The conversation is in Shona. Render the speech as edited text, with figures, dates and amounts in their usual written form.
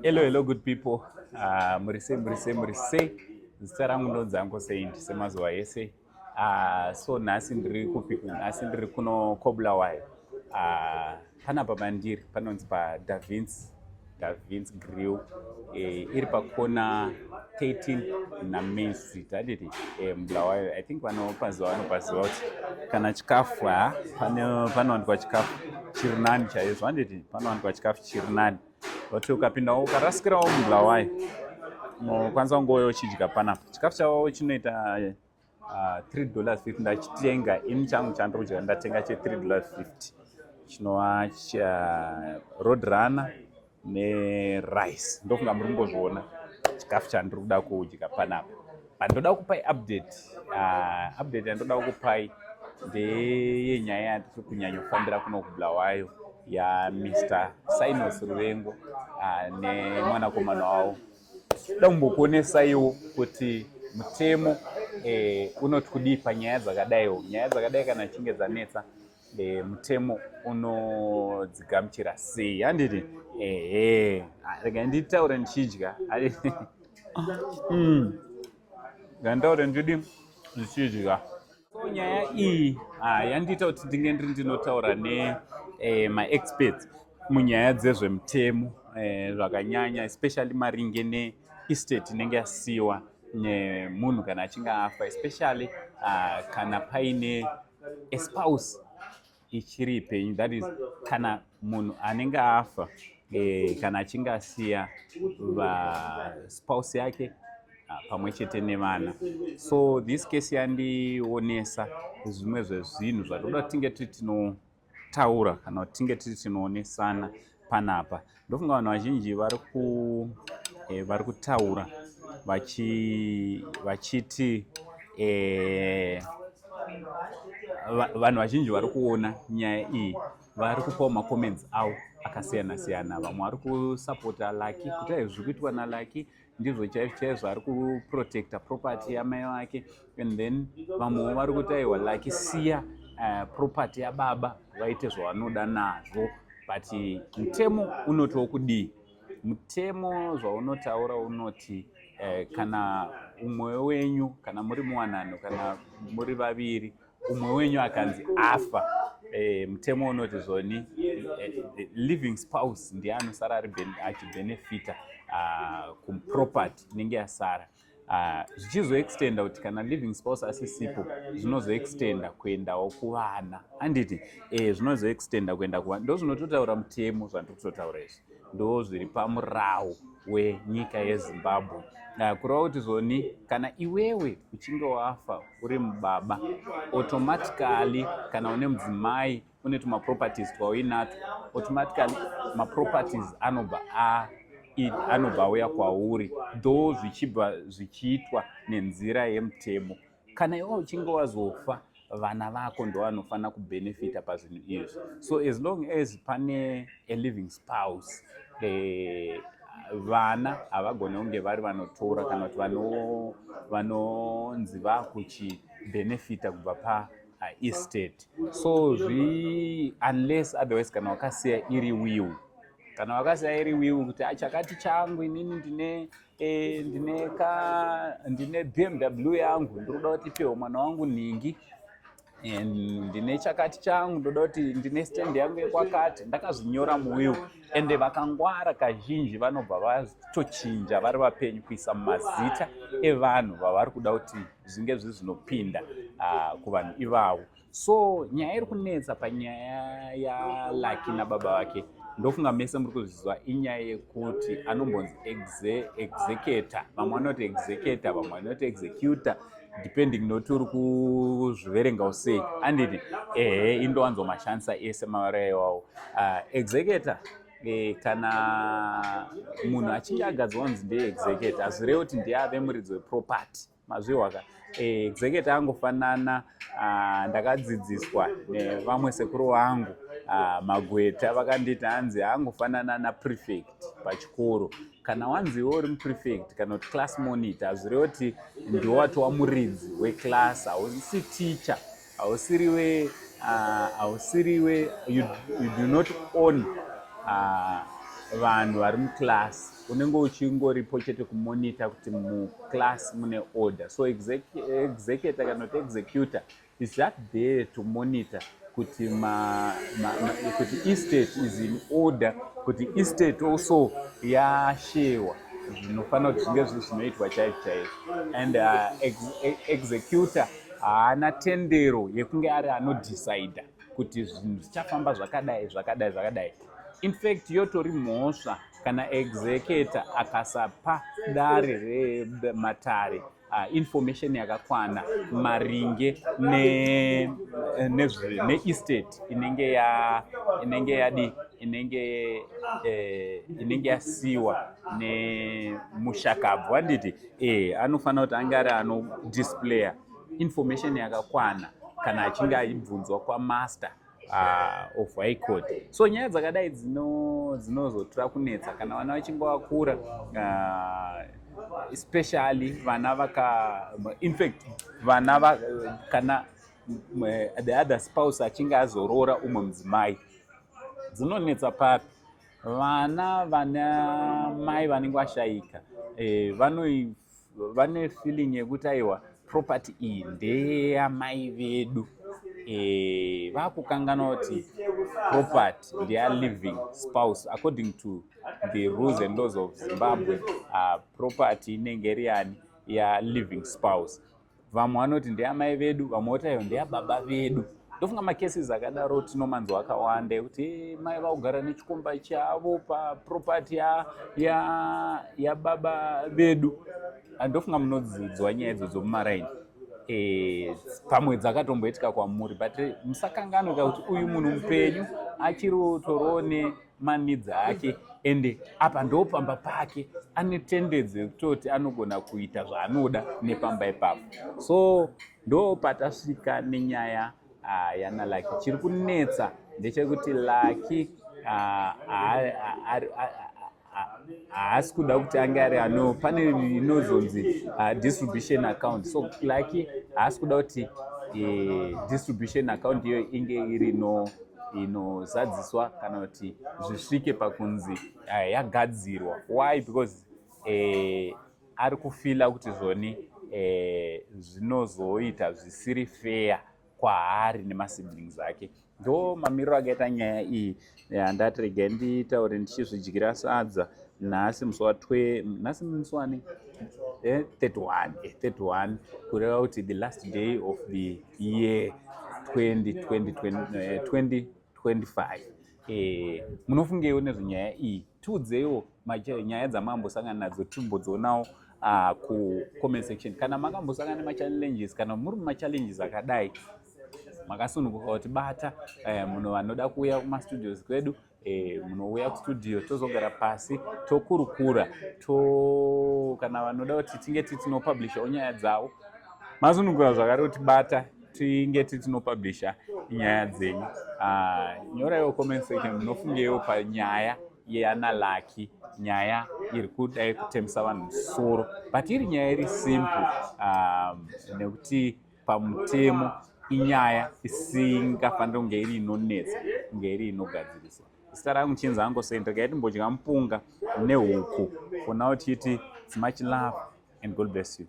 Hello, good people. Murise. Zita rangu ndonzi Uncle Saint semazuva ese. So nhasi ndiri kuno Kobulawayo. Panapa pandiri panonzi Da Vinci Grill. Iri pakona 13 na Main Street. Handiti Bulawayo. I think vanopaziva kuti kana chikafu panowanikwa chikafu chiri nani chaizvo. Handiti panowanikwa chikafu chiri nani. Kuti ukapindawo ukarasikirawo muBulawayo unokwanisa kungoyo uchidya panapa. Chikafu chavo chinoita $3.50. Ndachitenga ini changu chandiri kudya ndatenga $3.50 chinova roadrunner nerice. Ndofunga muri kungozviona chikafu chandiri kuda kudya panapa. Ndoda kupai update yandoda kupai ndeyenyaya yatiri kunyanyofambira kuno kuBulawayo yaMr. Sinos Ruvengo nemwanakomana wavo. Toda kumbokuonesaiwo kuti mutemo unoti kudii panyaya dzakadaiwo. Nyaya dzakadai kana chinge dzanetsa mutemo unodzigamuchira sei. Handiti rega nditaure ndichidya. Ngandaure ndichidya. So nyaya iyi yandiita kuti ndinge ndinotaura ma-experts munyaya dzezvemutemo zvakanyanya, especially maringe neestate inenge yasiyiwa nemunhu kana achinge afa, especially kana paine espouse ichiri ipenyu. That is, kana munhu anenge afa kana achinge asiya spouse yake pamwe chete nevana. So this case yandionesa zvimwe zvezvinhu zvatoda kuti tinge tiri tinotaura kana kuti tinge tiri tinoonesana panapa. Ndofunga vanhu vazhinji vari kutaura vachiti vanhu vazhinji vari kuona nyaya iyi vari kupawo macomments avo akasiyana-siyana. Vamwe vari kusapota Lucky kuti zviri kuitwa naLucky ndizvo chaizvo ari kuprotecta property yamai vake, and then vamwewo vari kuti aiwa Lucky siya property yababa vaite zvavanoda nazvo. But mutemo unotiwo kudii? Mutemo zvaunotaura unoti kana umwe wenyu, kana muri muwanano, kana muri vaviri, umwe wenyu akanzi afa, mutemo unoti zvoni living spouse ndiye anosara achibenefita kuproperty inenge yasara. Zvichizoextenda kuti kana living spouse asisipo zvinozoextenda kuendawo kuvana. Handiti zvinozoextenda kuenda kuvana. Ndo zvinototaura mutemo zvandiri kutotaura izvi. Ndo zviri pamurawo wenyika yeZimbabwe. Kureva kuti zvoni kana iwewe uchinge wafa uri mubaba, automatically kana une mudzimai une tumaproperties twauinato, automatically maproperties anobva auya kwauri, ndo zvichibva zvichiitwa nenzira yemutemo. Kana iwe uchinge wazofa, vana vako ndo vanofanira kubenefita pazvinhu izvi. So as long as pane a living spouse, vana havagone kunge vari vanotora kana kuti vanonzi vakuchibenefita kubva paestate. So unless otherwise kana wakasiya iri will, kana wakasiya iri will kuti chakati changu inini ndine BMW yangu ndinoda kuti ipewo mwana wangu Ningi, ndine chakati changu ndoda kuti ndine stand yangu yekwakati, ndakazvinyora muwill. Ende vakangwara kazhinji vanobva vatochinja vari vapenyu kuisa mumazita evanhu vavari kuda kuti zvinge zvinopinda kuvanhu ivavo. So nyaya iri kunetsa panyaya yaLucky nababa vake, ndofunga mese muri kuzviziva, inyaya yekuti anombonzi executor. Vamwe vanoti executor, vamwe vanoti executor, depending noti uri kuzviverenga sei. Handiti indowanzomashandisa ese mavara iwawo. Executor, kana munhu achinge agadzwa kunzi ndeexecutor, hazvirevi kuti ndiye ave muridzi weproperty. Mazvihwaka executor angofanana. Ndakadzidziswa nevamwe sekuru vangu Magweta vakanditi hanzi angofanana naprefect pachikoro. Kana wanziwo uri muprefect kana kuti class monitor, hazvirevi kuti ndiwo watova muridzi weclass. Hausi teacher, hausiriwe, you do not own vanhu vari muclass unenge uchingoripo chete kumonita kuti muclass mune order. So executor kana kuti executor is just there to monitor kuti kuti estate is in order, kuti estate also yashewa zvinofanira kuti zvinge zvinoitwa chaizvo chaizvo. And executor haana tendero yekunge ari anodecide kuti zvinhu zvichafamba zvakadai zvakadai zvakadai. In fact yotori mhosva kana executor akasapa dare rematare information yakakwana maringe neestate inenge yasiwa nemushakabvu. Handiti anofanira kuti ange ari anodisplaya information yakakwana kana achinge aibvunzwa kwamaster of high court. So nyaya dzakadai dzinozotora kunetsa kana vana vachinge vakura, especially vana in fact vana kana the other spouse achinge azorora umwe mudzimai, dzinonetsa papi. Vana vana mai vanenge vashayika vane feeling yekuti aiwa property iyi ndeyamai vedu. Vakukanganwa kuti property ndeya living spouse. According to the rules and laws of Zimbabwe, property inenge iri yani ya living spouse. Vamwe vanoti ndeyamai vedu, vamwe voti aiwa ndeyababa vedu. Ndofunga macases akadaro tinomanzwa akawanda kuti mai vakugara nechikomba chavo paproperty ya baba vedu. Ndofunga munodzidzwa nyaya idzodzo mumaraini. Pamwe dzakatomboitika kwamuri, but musakanganwa kuti uyu munhu mupenyu achiri torone manidzi ake, ende apa ndo pamba pake, ane tendency yekutoti anogona kuita zvaanoda nepamba ipapo. So ndo patasvika nenyaya yana Lucky. Chiri kunetsa ndechekuti Lucky haasi kuda kuti ange ari pane inozonzi distribution account. So Lucky haasi kuda kuti distribution account iyo inge iri inozadziswa kana kuti zvisvike pakunzi yagadzirwa. Why? Because ari kufila kuti zvoni zvinozoita zvisiri fair kwaari nemasiblings ake. Ndo mamiriro akaita nyaya iyi. Handati regai nditaure ndichizvidyira sadza. Nhasi musi wani 31 kureva kuti the last day of the year 2025. Munofungeiwo nezvenyaya iyi? Tiudzeiwo nyaya dzamambosangana nadzo, timbodzionawo ku-comment section. Kana makambosangana nemachallenges, kana muri mumachallenges akadai, makasununguka kuti bata, munhu vanoda kuuya kumastudios kwedu, munouya kustudio tozogara pasi tokurukura, kana vanoda kuti tinge tinopublishawo nyaya dzavo, masununguka zvakare kuti bata tinge tinopublisha nyaya dzenyu. Nyoraiwo comment section munofungeiwo panyaya yana Lucky, nyaya iri kudai kutemesa vanhu musoro, but iri nyaya iri simple, nekuti pamutemo inyaya isingafanira kunge iri inonetsa, kunge iri inogadziriswa. Zita rangu Chinzi Angoseni, regai timbodya mupunga nehuku. For now titi, it's much love and God bless you.